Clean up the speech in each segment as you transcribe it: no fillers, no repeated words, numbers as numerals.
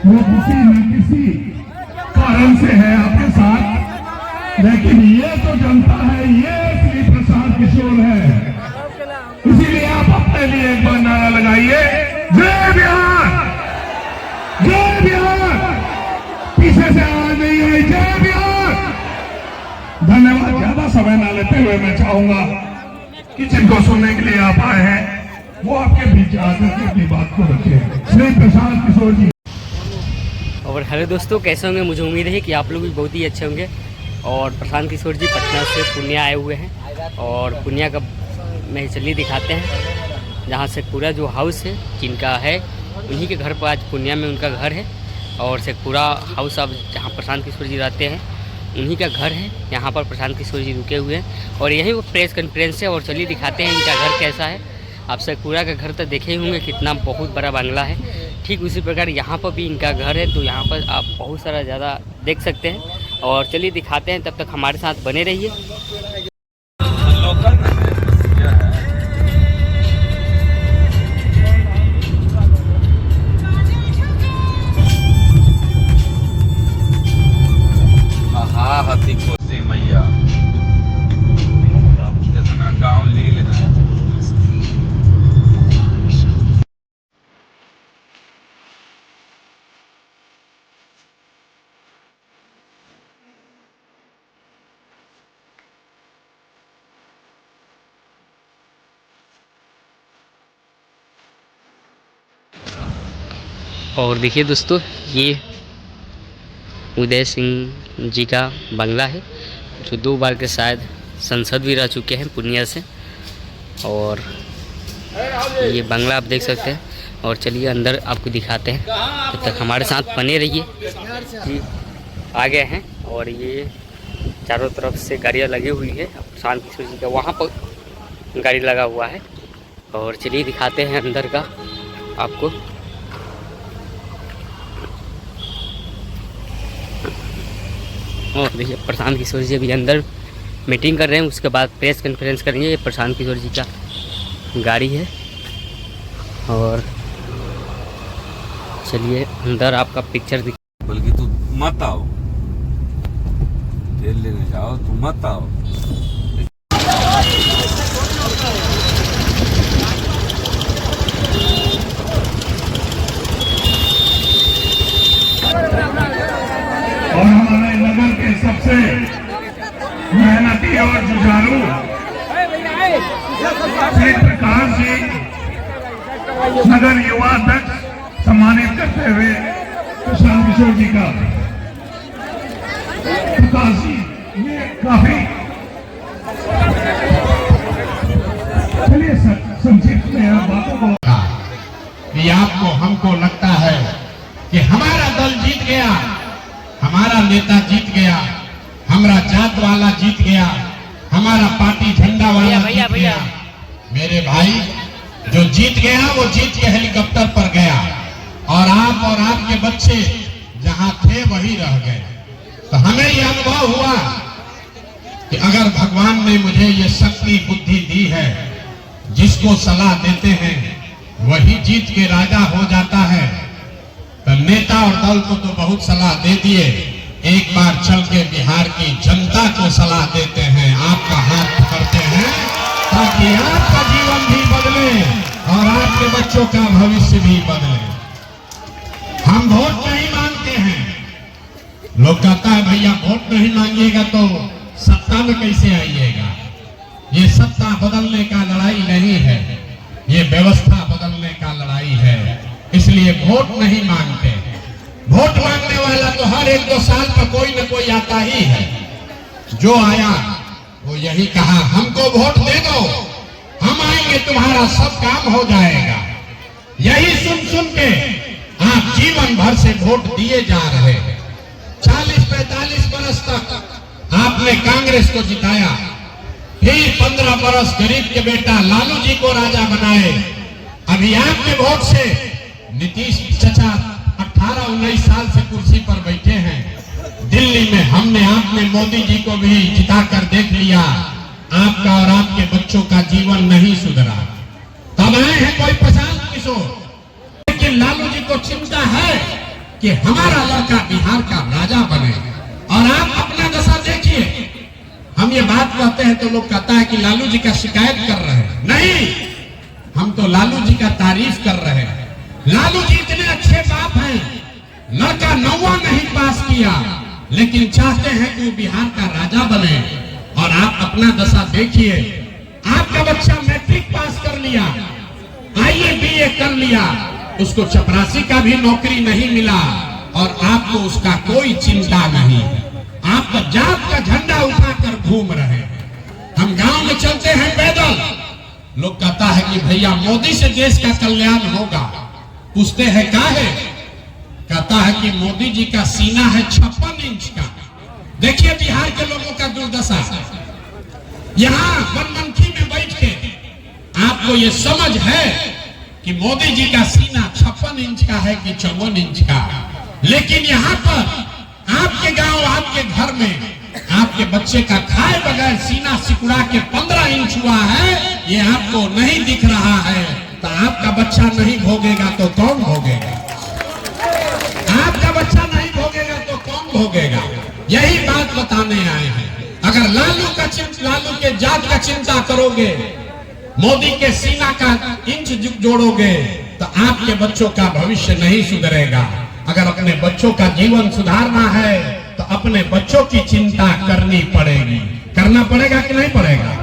वो किसी न किसी कारण से है आपके साथ, लेकिन ये तो जनता है, ये श्री प्रशांत किशोर है। इसीलिए आप अपने लिए एक बार नारा लगाइए, जय बिहार, जय बिहार। पीछे से आवाज नहीं आई, जय बिहार। धन्यवाद। ज्यादा समय ना लेते हुए मैं चाहूंगा कि जिनको सुनने के लिए आप आए हैं वो आपके बीच आकर के अपनी बात को रखें। श्री प्रशांत किशोर जी। और हेलो दोस्तों, कैसे होंगे? मुझे उम्मीद है कि आप लोग भी बहुत ही अच्छे होंगे। और प्रशांत किशोर जी पटना से पूर्णिया आए हुए हैं और पूर्णिया का मैं चलिए दिखाते हैं, जहाँ से पूरा जो हाउस है जिनका है उन्हीं के घर पर आज पूर्णिया में उनका घर है। और से पूरा हाउस अब जहाँ प्रशांत किशोर जी रहते हैं उन्हीं का घर है। यहाँ पर प्रशांत किशोर जी रुके हुए हैं और यही वो प्रेस कॉन्फ्रेंस है। और चलिए दिखाते हैं इनका घर कैसा है। आप शेखपुरा का घर तो देखे ही होंगे, कितना बहुत बड़ा बंगला है। ठीक उसी प्रकार यहाँ पर भी इनका घर है, तो यहाँ पर आप बहुत सारा ज़्यादा देख सकते हैं। और चलिए दिखाते हैं, तब तक हमारे साथ बने रहिए। मैया गाँव ले लेना है। और देखिए दोस्तों, ये उदय सिंह जी का बंगला है, जो 2 बार के शायद संसद भी रह चुके हैं पूर्णिया से। और ये बंगला आप देख सकते हैं। और चलिए अंदर आपको दिखाते हैं, तब तक हमारे साथ बने रहिए। कि आ गए हैं और ये चारों तरफ से गाड़ियाँ लगी हुई है। प्रशांत किशोर जी का वहाँ पर गाड़ी लगा हुआ है। और चलिए दिखाते हैं अंदर का आपको। और देखिए प्रशांत किशोर जी अभी अंदर मीटिंग कर रहे हैं, उसके बाद प्रेस कॉन्फ्रेंस करेंगे। ये प्रशांत किशोर जी का गाड़ी है। और चलिए अंदर आपका पिक्चर दिख। बल्कि तू मत आओ, तेल लेने जाओ, तू मत आओ। और हमारे नगर के सबसे मेहनती और जुझारू श्री प्रकाश जी, नगर युवा अध्यक्ष, सम्मानित करते हुए प्रशांत किशोर जी का। प्रकाश जी ये काफी चलिए संक्षिप्त में आप बातों को कि आपको हमको लगता है कि हमारा दल जीत गया, हमारा नेता जीत गया, हमारा जात वाला जीत गया, हमारा पार्टी झंडा वाला जीत गया। मेरे भाई, जो जीत गया वो जीत के हेलीकॉप्टर पर गया और आप और आपके बच्चे जहां थे वही रह गए। तो हमें यह अनुभव हुआ कि अगर भगवान ने मुझे ये शक्ति बुद्धि दी है, जिसको सलाह देते हैं वही जीत के राजा हो जाता है। तो नेता और दल को तो बहुत सलाह दे दिए, एक बार चल के बिहार की जनता को सलाह देते हैं, आपका हाथ पकड़ते हैं, ताकि आपका जीवन भी बदले और आपके बच्चों का भविष्य भी बदले। हम वोट नहीं मांगते हैं। लोग कहता है भैया वोट नहीं मांगिएगा तो सत्ता में कैसे आइएगा। ये सत्ता बदलने का लड़ाई नहीं है, ये व्यवस्था बदलने का लड़ाई है। इसलिए वोट नहीं मांगते। वोट मांगने वाला तो हर 1-2 साल पर कोई न कोई आता ही है। जो आया वो यही कहा, हमको वोट दे दो, हम आएंगे, तुम्हारा सब काम हो जाएगा। यही सुन सुन के आप जीवन भर से वोट दिए जा रहे हैं। 40-45 बरस तक आपने कांग्रेस को जिताया, फिर 15 बरस गरीब के बेटा लालू जी को राजा बनाए। अभी आपके वोट से नीतीश चाचा 18-19 साल से कुर्सी पर बैठे हैं। दिल्ली में हमने आपने मोदी जी को भी जिताकर देख लिया। आपका और आपके बच्चों का जीवन नहीं सुधरा। तब आए हैं कोई प्रशांत किशोर, लेकिन लालू जी को चिंता है कि हमारा लड़का बिहार का राजा बने। और आप अपना दशा देखिए, हम ये बात कहते हैं तो लोग कहता है कि लालू जी का शिकायत कर रहे हैं। नहीं, हम तो लालू जी का तारीफ कर रहे हैं। लालू जी इतने अच्छे बाप हैं, लड़का 9वां नहीं पास किया लेकिन चाहते हैं कि वो बिहार का राजा बने। और आप अपना दशा देखिए, आपका बच्चा मैट्रिक पास कर लिया, आईए बीए कर लिया, उसको चपरासी का भी नौकरी नहीं मिला और आपको उसका कोई चिंता नहीं। आप तो जात का झंडा उठाकर घूम रहे हैं। हम गांव में चलते हैं पैदल, लोग कहता है कि भैया मोदी से देश का कल्याण होगा। पूछते हैं काहे? कहता है कि मोदी जी का सीना है 56 इंच का। देखिए बिहार के लोगों का दुर्दशा। यहाँ बनमनखी में बैठ के आपको ये समझ है कि मोदी जी का सीना 56 इंच का है कि 54 इंच का, लेकिन यहाँ पर आपके गांव, आपके घर में आपके बच्चे का खाए बगैर सीना सिकुड़ा के 15 इंच हुआ है, ये आपको नहीं दिख रहा है। तो आपका बच्चा नहीं भोगेगा तो कौन भोगेगा? आपका बच्चा नहीं भोगेगा तो कौन भोगेगा? यही बात बताने आए हैं। अगर लालू के जात का चिंता करोगे, मोदी के सीना का इंच जोड़ोगे तो आपके बच्चों का भविष्य नहीं सुधरेगा। अगर अपने बच्चों का जीवन सुधारना है तो अपने बच्चों की चिंता करनी पड़ेगी। करना पड़ेगा कि नहीं पड़ेगा?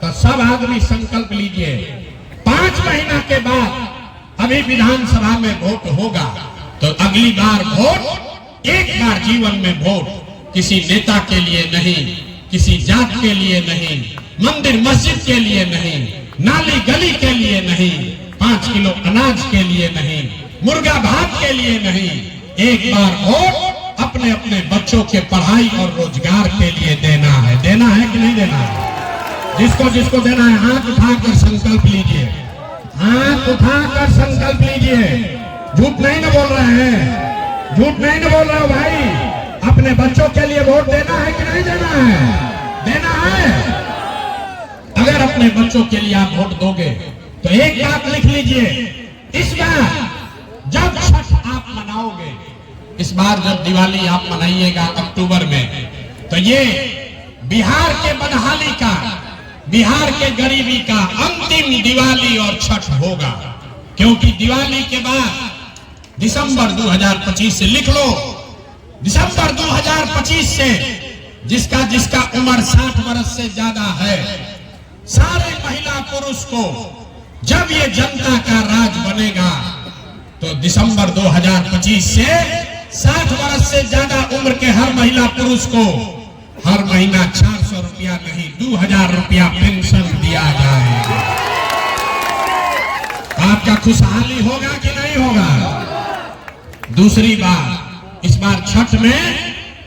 तो सब आदमी संकल्प लीजिए, 5 महीना के बाद अभी विधानसभा में वोट होगा, तो अगली बार वोट, एक बार जीवन में वोट, किसी नेता के लिए नहीं, किसी जात के लिए नहीं, मंदिर मस्जिद के लिए नहीं, नाली गली के लिए नहीं, 5 किलो अनाज के लिए नहीं, मुर्गा भात के लिए नहीं, एक बार वोट अपने अपने बच्चों के पढ़ाई और रोजगार के लिए देना है। देना है कि नहीं देना है? जिसको जिसको देना है हाथ उठाकर संकल्प लीजिए, हाथ उठाकर संकल्प लीजिए। झूठ नहीं ना बोल रहे हैं, झूठ नहीं ना बोल रहे हो भाई। अपने बच्चों के लिए वोट देना है कि नहीं देना है? देना है। अगर अपने बच्चों के लिए आप वोट दोगे तो एक बात लिख लीजिए, इस बार जब छठ आप मनाओगे, इस बार जब दिवाली आप मनाइएगा अक्टूबर में, तो ये बिहार के बदहाली का, बिहार के गरीबी का अंतिम दिवाली और छठ होगा। क्योंकि दिवाली के बाद दिसंबर 2025 से, लिख लो, दिसंबर 2025 से जिसका जिसका उम्र 60 वर्ष से ज्यादा है, सारे महिला पुरुष को जब ये जनता का राज बनेगा तो दिसंबर 2025 से 60 वर्ष से ज्यादा उम्र के हर महिला पुरुष को हर महीना 400 रुपया नहीं 2000 रुपया पेंशन दिया जाएगा। आपका खुशहाली होगा कि नहीं होगा? दूसरी बात, इस बार छठ में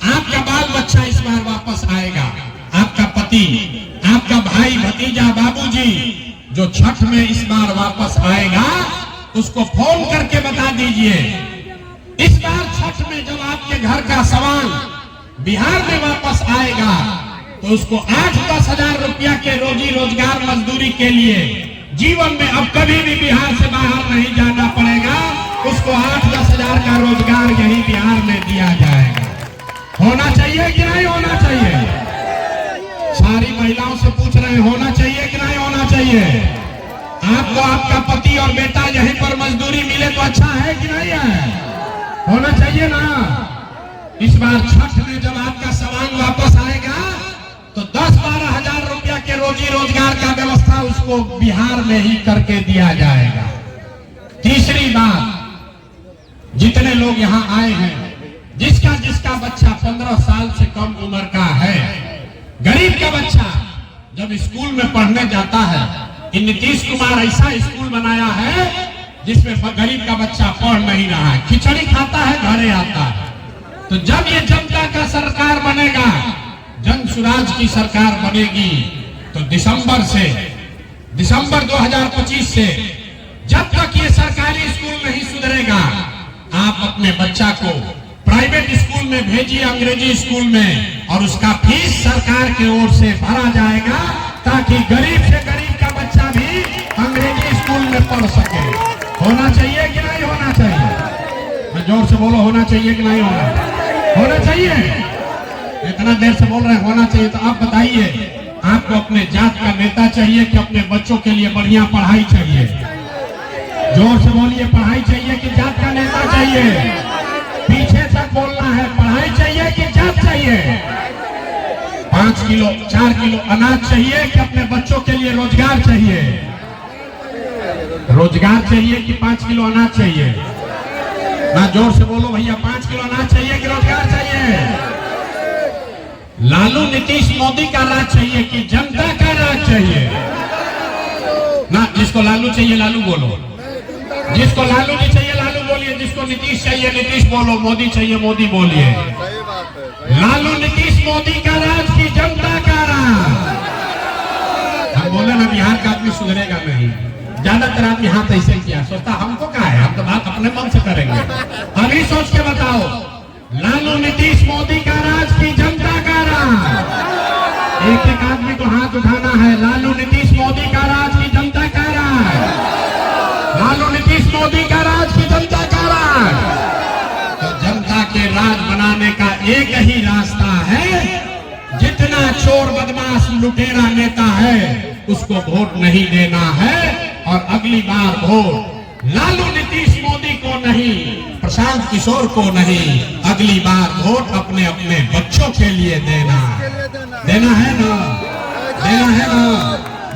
आपका बाल बच्चा इस बार वापस आएगा। आपका पति, आपका भाई, भतीजा, बाबूजी जो छठ में इस बार वापस आएगा, उसको फोन करके बता दीजिए, इस बार छठ में जब आपके घर का सामान बिहार में वापस आएगा तो उसको 8-10 हजार रुपया के रोजी रोजगार मजदूरी के लिए जीवन में अब कभी भी बिहार से बाहर नहीं जाना पड़ेगा। उसको 8-10 हजार का रोजगार यही बिहार में दिया जाएगा। होना चाहिए कि नहीं होना चाहिए? सारी महिलाओं से पूछ रहे हैं, होना चाहिए कि नहीं होना चाहिए? आपको आपका पति और बेटा यहीं पर मजदूरी मिले तो अच्छा है कि नहीं है? होना चाहिए ना। इस बार छठ में जब आपका सामान वापस आएगा तो 10-12 हजार रुपया के रोजी रोजगार का व्यवस्था उसको बिहार में ही करके दिया जाएगा। तीसरी बात, जितने लोग यहाँ आए हैं, जिसका जिसका बच्चा 15 साल से कम उम्र का है, गरीब का बच्चा जब स्कूल में पढ़ने जाता है, नीतीश कुमार ऐसा स्कूल बनाया है जिसमें गरीब का बच्चा पढ़ नहीं रहा है, खिचड़ी खाता है, घरे आता है। तो जब ये जनता का सरकार बनेगा, जन सुराज की सरकार बनेगी, तो दिसंबर 2025 से जब तक ये सरकारी स्कूल नहीं सुधरेगा, आप अपने बच्चा को प्राइवेट स्कूल में भेजिए, अंग्रेजी स्कूल में, और उसका फीस सरकार की ओर से भरा जाएगा ताकि गरीब से गरीब का बच्चा भी अंग्रेजी स्कूल में पढ़ सके। होना चाहिए कि नहीं होना चाहिए? मैं जोर से बोलो, होना चाहिए कि नहीं होना चाहिए? इतना देर से बोल रहे हैं होना चाहिए, तो आप बताइए, आपको अपने जात का नेता चाहिए कि अपने बच्चों के लिए बढ़िया पढ़ाई चाहिए? जोर से बोलिए, पढ़ाई चाहिए कि जात का नेता चाहिए? पीछे तक बोलना है, पढ़ाई चाहिए कि जात चाहिए? 5 किलो 4 किलो अनाज चाहिए कि अपने बच्चों के लिए रोजगार चाहिए? रोजगार चाहिए कि 5 किलो अनाज चाहिए? ना जोर से बोलो भैया, 5 किलो अनाज चाहिए कि रोजगार चाहिए? लालू नीतीश मोदी का राज चाहिए कि जनता का राज चाहिए? ना, जिसको लालू चाहिए लालू बोलो, जिसको लालू नहीं चाहिए लालू बोलिए, जिसको नीतीश चाहिए नीतीश बोलो, मोदी चाहिए मोदी बोलिए। लालू नीतीश मोदी का राज की जनता का राज? हम बोले ना, बिहार का आदमी सुधरेगा नहीं। ज्यादातर आदमी हाथ ऐसे किया, सोचता हमको क्या है, हम तो बात अपने मन से करेंगे। अभी सोच के बताओ, लालू नीतीश मोदी का राज की जनता का राज? एक एक आदमी को हाथ उठाना है। लालू नीतीश मोदी का राज की जनता का राज? लालू नीतीश मोदी का राज की जनता का राज? तो जनता के राज बनाने का एक ही रास्ता है, जितना चोर बदमाश लुटेरा नेता है उसको वोट नहीं देना है, और अगली बार वोट लालू नीतीश मोदी को नहीं, प्रशांत किशोर को नहीं, अगली बार वोट अपने अपने बच्चों के लिए देना है ना? देना है ना?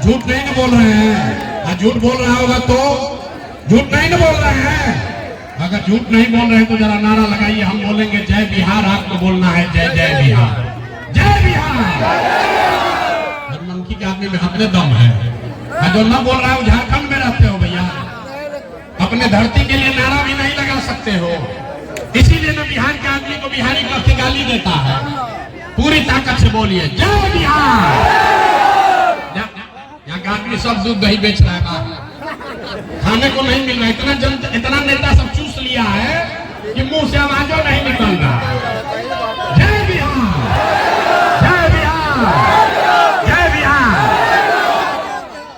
झूठ नहीं ना बोल रहे हैं? झूठ बोल रहा होगा तो झूठ नहीं ना बोल रहे हैं? अगर झूठ नहीं बोल रहे हैं तो जरा नारा लगाइए, हम बोलेंगे जय बिहार, आपको बोलना है जय जय बिहार, जय बिहार। मनकी के आदमी में अपने दम है। जो ना बोल रहा है झारखंड में रहते हो भैया, अपने धरती के लिए नारा भी नहीं लगा सकते हो, इसीलिए ना बिहार के आदमी को बिहारी कह के गाली देता है। पूरी ताकत से बोलिए जय बिहार। यहाँ का आदमी सब दूध दही बेच रहा है, खाने को नहीं मिल रहा, इतना नेता सब चूस लिया है कि मुंह से आवाजों नहीं निकल रहा। जय बिहार, जय बिहार, जय बिहार।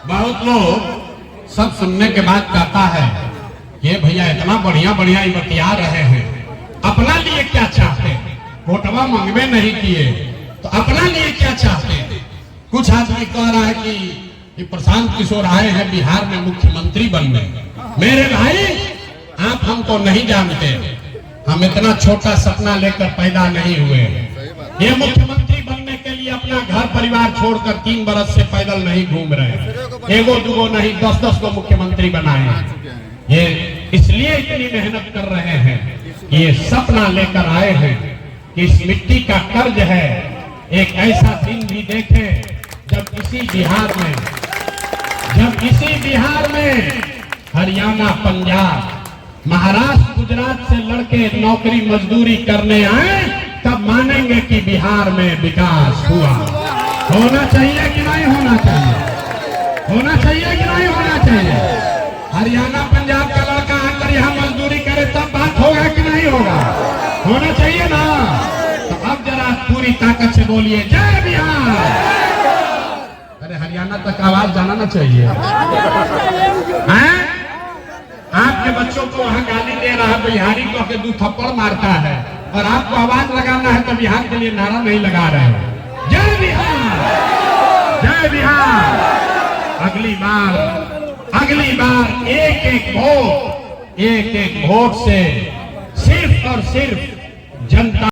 बहुत लोग सब सुनने के बाद कहता है ये भैया इतना बढ़िया बढ़िया बतिया रहे हैं, अपना लिए क्या चाहते हैं? वोटवा मंगवे नहीं किए तो अपना लिए क्या चाहते हैं? कुछ आदमी कह रहा है कि प्रशांत किशोर आए हैं बिहार में मुख्यमंत्री बनने। मेरे भाई, आप हमको नहीं जानते, हम इतना छोटा सपना लेकर पैदा नहीं हुए। ये मुख्यमंत्री बनने के लिए अपना घर परिवार छोड़कर 3 बरस से पैदल नहीं घूम रहे, एगो दुगो नहीं 10-10 को मुख्यमंत्री बनाए। ये इसलिए इतनी मेहनत कर रहे हैं, ये सपना लेकर आए हैं कि इस मिट्टी का कर्ज है, एक ऐसा दिन भी देखें जब इसी बिहार में हरियाणा, पंजाब, महाराष्ट्र, गुजरात से लड़के नौकरी मजदूरी करने आए, तब मानेंगे कि बिहार में विकास हुआ। होना चाहिए कि नहीं होना चाहिए? होना चाहिए कि नहीं होना चाहिए? हरियाणा, पंजाब का लड़का आकर यहाँ मजदूरी करे तब बात होगा कि नहीं होगा? होना चाहिए ना? तो अब जरा पूरी ताकत से बोलिए जय बिहार। अरे हरियाणा तक आवाज जाना ना चाहिए। हैं? आपके बच्चों को वहाँ गाली दे रहा है, बिहारी को के 2 थप्पड़ मारता है, और आपको आवाज लगाना है तो बिहार के लिए नारा नहीं लगा रहे हो। जय बिहार, जय बिहार। अगली बार एक एक वोट से सिर्फ और सिर्फ जनता